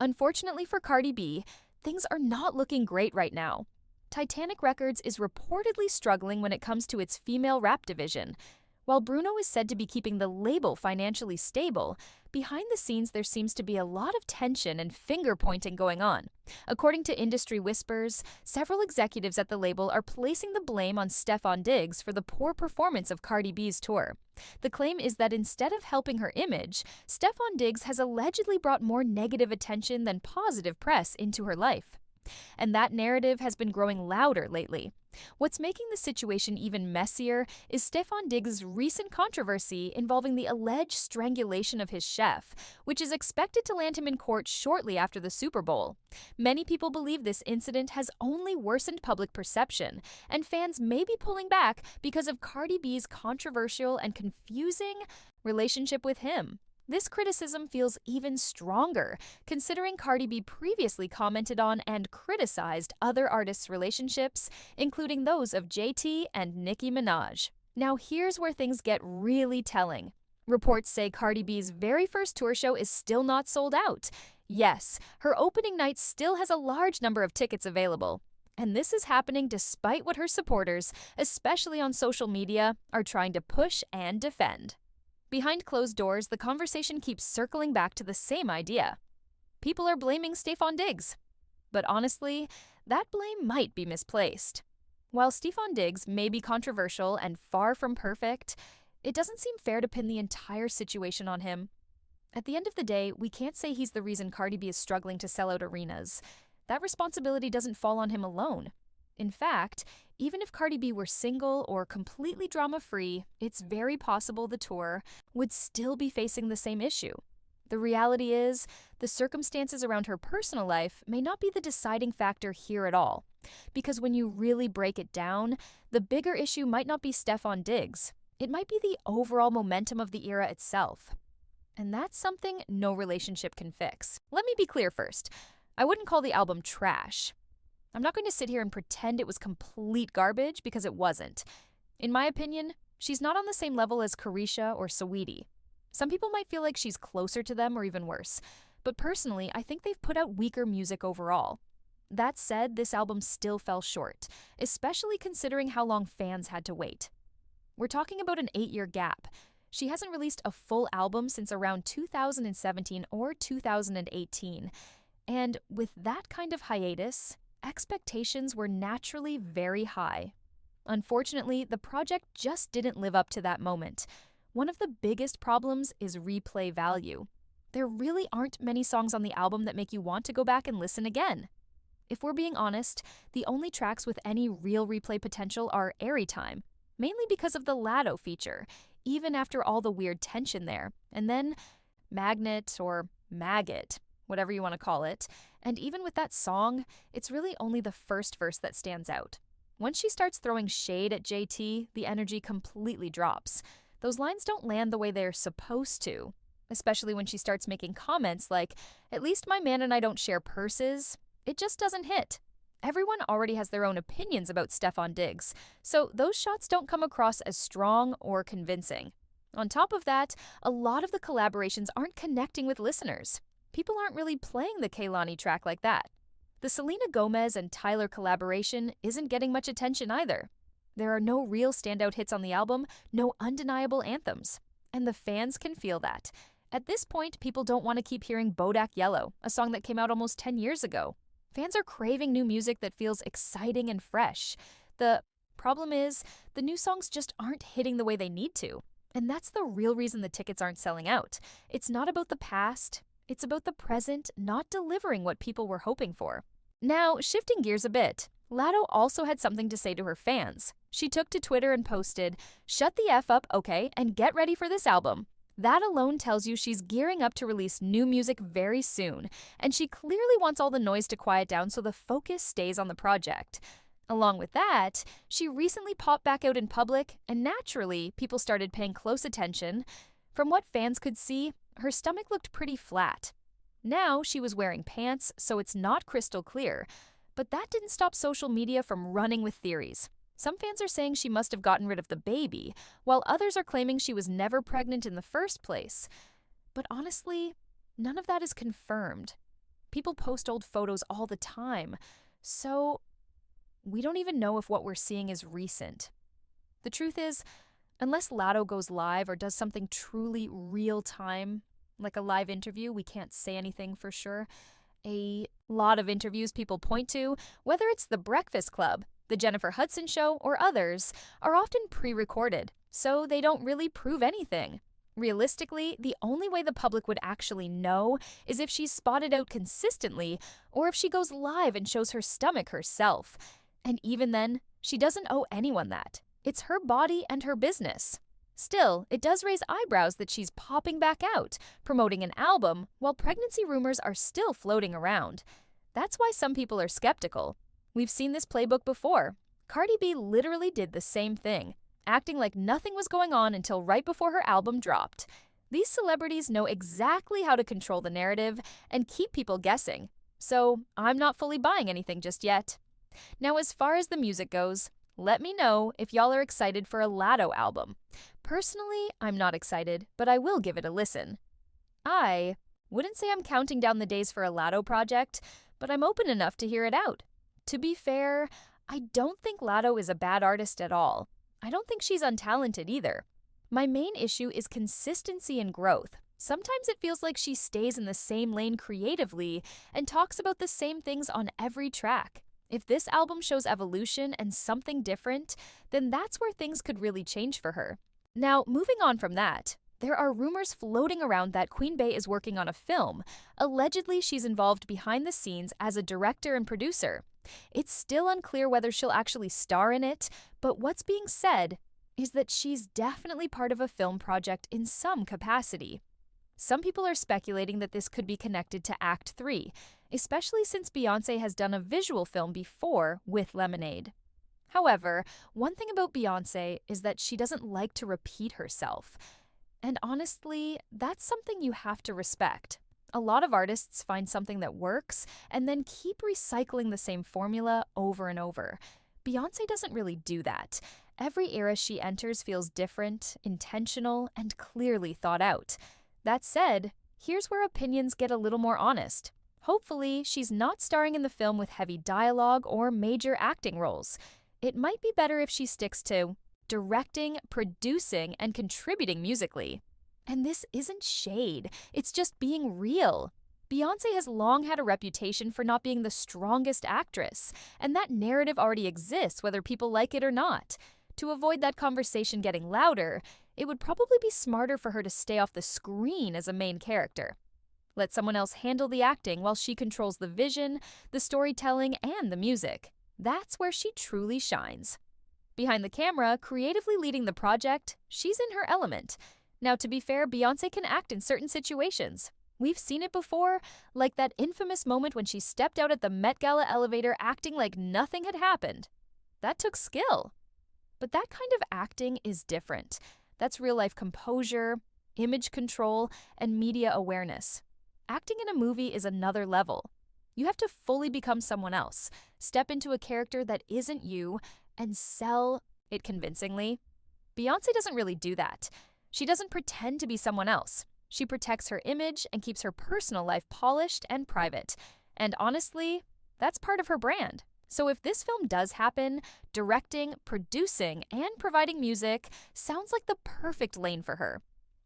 Unfortunately for Cardi B, things are not looking great right now. Titanic Records is reportedly struggling when it comes to its female rap division. While Bruno is said to be keeping the label financially stable, behind the scenes there seems to be a lot of tension and finger-pointing going on. According to industry whispers, several executives at the label are placing the blame on Stefon Diggs for the poor performance of Cardi B's tour. The claim is that instead of helping her image, Stefon Diggs has allegedly brought more negative attention than positive press into her life. And that narrative has been growing louder lately. What's making the situation even messier is Stefon Diggs' recent controversy involving the alleged strangulation of his chef, which is expected to land him in court shortly after the Super Bowl. Many people believe this incident has only worsened public perception, and fans may be pulling back because of Cardi B's controversial and confusing relationship with him. This criticism feels even stronger, considering Cardi B previously commented on and criticized other artists' relationships, including those of JT and Nicki Minaj. Now here's where things get really telling. Reports say Cardi B's very first tour show is still not sold out. Yes, her opening night still has a large number of tickets available. And this is happening despite what her supporters, especially on social media, are trying to push and defend. Behind closed doors, the conversation keeps circling back to the same idea. People are blaming Stefon Diggs. But honestly, that blame might be misplaced. While Stefon Diggs may be controversial and far from perfect, it doesn't seem fair to pin the entire situation on him. At the end of the day, we can't say he's the reason Cardi B is struggling to sell out arenas. That responsibility doesn't fall on him alone. In fact, even if Cardi B were single or completely drama-free, it's very possible the tour would still be facing the same issue. The reality is, the circumstances around her personal life may not be the deciding factor here at all. Because when you really break it down, the bigger issue might not be Stefon Diggs. It might be the overall momentum of the era itself. And that's something no relationship can fix. Let me be clear first. I wouldn't call the album trash. I'm not going to sit here and pretend it was complete garbage because it wasn't. In my opinion, she's not on the same level as Carisha or Saweetie. Some people might feel like she's closer to them or even worse, but personally, I think they've put out weaker music overall. That said, this album still fell short, especially considering how long fans had to wait. We're talking about an 8-year gap. She hasn't released a full album since around 2017 or 2018, and with that kind of hiatus, expectations were naturally very high. Unfortunately, the project just didn't live up to that moment. One of the biggest problems is replay value. There really aren't many songs on the album that make you want to go back and listen again. If we're being honest, the only tracks with any real replay potential are Airy Time, mainly because of the Lado feature, even after all the weird tension there, and then Magnet or Maggot, whatever you want to call it. And even with that song, it's really only the first verse that stands out. Once she starts throwing shade at JT, the energy completely drops. Those lines don't land the way they're supposed to, especially when she starts making comments like, "At least my man and I don't share purses." It just doesn't hit. Everyone already has their own opinions about Stefon Diggs, so those shots don't come across as strong or convincing. On top of that, a lot of the collaborations aren't connecting with listeners. People aren't really playing the Kehlani track like that. The Selena Gomez and Tyler collaboration isn't getting much attention either. There are no real standout hits on the album, no undeniable anthems. And the fans can feel that. At this point, people don't want to keep hearing Bodak Yellow, a song that came out almost 10 years ago. Fans are craving new music that feels exciting and fresh. The problem is, the new songs just aren't hitting the way they need to. And that's the real reason the tickets aren't selling out. It's not about the past. It's about the present not delivering what people were hoping for. Now, shifting gears a bit, Lado also had something to say to her fans. She took to Twitter and posted, "Shut the F up, okay, and get ready for this album." That alone tells you she's gearing up to release new music very soon, and she clearly wants all the noise to quiet down so the focus stays on the project. Along with that, she recently popped back out in public, and naturally, people started paying close attention. From what fans could see, her stomach looked pretty flat. Now she was wearing pants, so it's not crystal clear, but that didn't stop social media from running with theories. Some fans are saying she must have gotten rid of the baby, while others are claiming she was never pregnant in the first place. But honestly, none of that is confirmed. People post old photos all the time. So we don't even know if what we're seeing is recent. The truth is, unless Latto goes live or does something truly real time, like a live interview, we can't say anything for sure. A lot of interviews people point to, whether it's The Breakfast Club, The Jennifer Hudson Show, or others, are often pre-recorded, so they don't really prove anything. Realistically, the only way the public would actually know is if she's spotted out consistently or if she goes live and shows her stomach herself. And even then, she doesn't owe anyone that. It's her body and her business. Still, it does raise eyebrows that she's popping back out, promoting an album, while pregnancy rumors are still floating around. That's why some people are skeptical. We've seen this playbook before. Cardi B literally did the same thing, acting like nothing was going on until right before her album dropped. These celebrities know exactly how to control the narrative and keep people guessing. So I'm not fully buying anything just yet. Now, as far as the music goes, let me know if y'all are excited for a Latto album. Personally, I'm not excited, but I will give it a listen. I wouldn't say I'm counting down the days for a Latto project, but I'm open enough to hear it out. To be fair, I don't think Latto is a bad artist at all. I don't think she's untalented either. My main issue is consistency and growth. Sometimes it feels like she stays in the same lane creatively and talks about the same things on every track. If this album shows evolution and something different, then that's where things could really change for her. Now, moving on from that, there are rumors floating around that Queen Bey is working on a film. Allegedly, she's involved behind the scenes as a director and producer. It's still unclear whether she'll actually star in it, but what's being said is that she's definitely part of a film project in some capacity. Some people are speculating that this could be connected to Act 3, especially since Beyoncé has done a visual film before with Lemonade. However, one thing about Beyoncé is that she doesn't like to repeat herself. And honestly, that's something you have to respect. A lot of artists find something that works and then keep recycling the same formula over and over. Beyoncé doesn't really do that. Every era she enters feels different, intentional, and clearly thought out. That said, here's where opinions get a little more honest. Hopefully, she's not starring in the film with heavy dialogue or major acting roles. It might be better if she sticks to directing, producing, and contributing musically. And this isn't shade, it's just being real. Beyoncé has long had a reputation for not being the strongest actress, and that narrative already exists whether people like it or not. To avoid that conversation getting louder, it would probably be smarter for her to stay off the screen as a main character. Let someone else handle the acting while she controls the vision, the storytelling, and the music. That's where she truly shines. Behind the camera, creatively leading the project, she's in her element. Now, to be fair, Beyoncé can act in certain situations. We've seen it before, like that infamous moment when she stepped out at the Met Gala elevator acting like nothing had happened. That took skill. But that kind of acting is different. That's real-life composure, image control, and media awareness. Acting in a movie is another level. You have to fully become someone else, step into a character that isn't you, and sell it convincingly. Beyoncé doesn't really do that. She doesn't pretend to be someone else. She protects her image and keeps her personal life polished and private. And honestly, that's part of her brand. So if this film does happen, directing, producing, and providing music sounds like the perfect lane for her.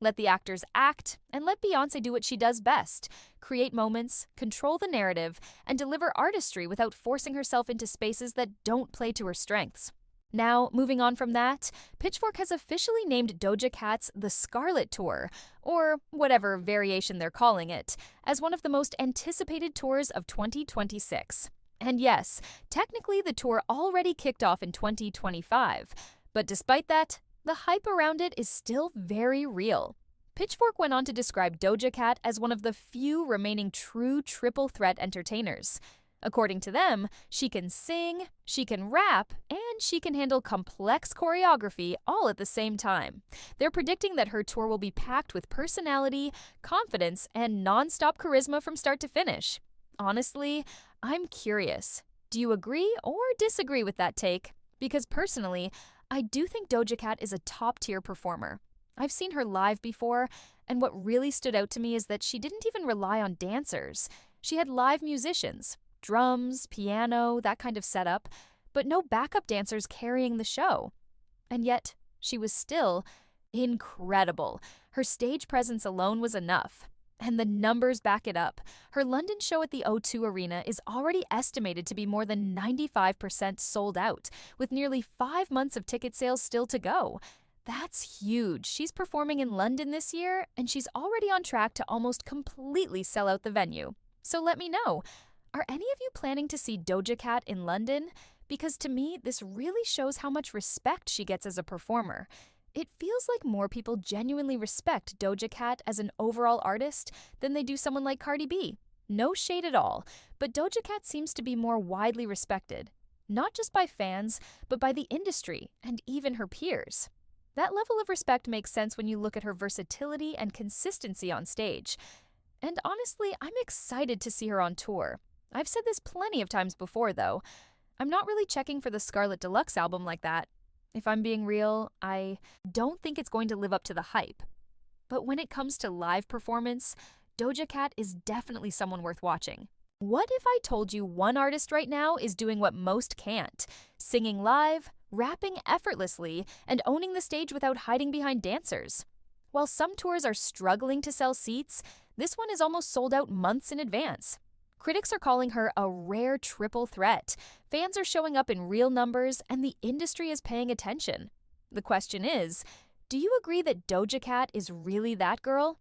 Let the actors act, and let Beyoncé do what she does best: create moments, control the narrative, and deliver artistry without forcing herself into spaces that don't play to her strengths. Now, moving on from that, Pitchfork has officially named Doja Cat's The Scarlet Tour, or whatever variation they're calling it, as one of the most anticipated tours of 2026. And yes, technically the tour already kicked off in 2025, but despite that, the hype around it is still very real. Pitchfork went on to describe Doja Cat as one of the few remaining true triple threat entertainers. According to them, she can sing, she can rap, and she can handle complex choreography all at the same time. They're predicting that her tour will be packed with personality, confidence, and non-stop charisma from start to finish. Honestly, I'm curious. Do you agree or disagree with that take? Because personally, I do think Doja Cat is a top-tier performer. I've seen her live before, and what really stood out to me is that she didn't even rely on dancers. She had live musicians, drums, piano, that kind of setup, but no backup dancers carrying the show. And yet, she was still incredible. Her stage presence alone was enough. And the numbers back it up. Her London show at the O2 Arena is already estimated to be more than 95% sold out, with nearly 5 months of ticket sales still to go. That's huge. She's performing in London this year, and she's already on track to almost completely sell out the venue. So let me know, are any of you planning to see Doja Cat in London? Because to me, this really shows how much respect she gets as a performer. It feels like more people genuinely respect Doja Cat as an overall artist than they do someone like Cardi B. No shade at all, but Doja Cat seems to be more widely respected, not just by fans, but by the industry and even her peers. That level of respect makes sense when you look at her versatility and consistency on stage. And honestly, I'm excited to see her on tour. I've said this plenty of times before, though. I'm not really checking for the Scarlet Deluxe album like that. If I'm being real, I don't think it's going to live up to the hype. But when it comes to live performance, Doja Cat is definitely someone worth watching. What if I told you one artist right now is doing what most can't? Singing live, rapping effortlessly, and owning the stage without hiding behind dancers. While some tours are struggling to sell seats, this one is almost sold out months in advance. Critics are calling her a rare triple threat. Fans are showing up in real numbers, and the industry is paying attention. The question is, do you agree that Doja Cat is really that girl?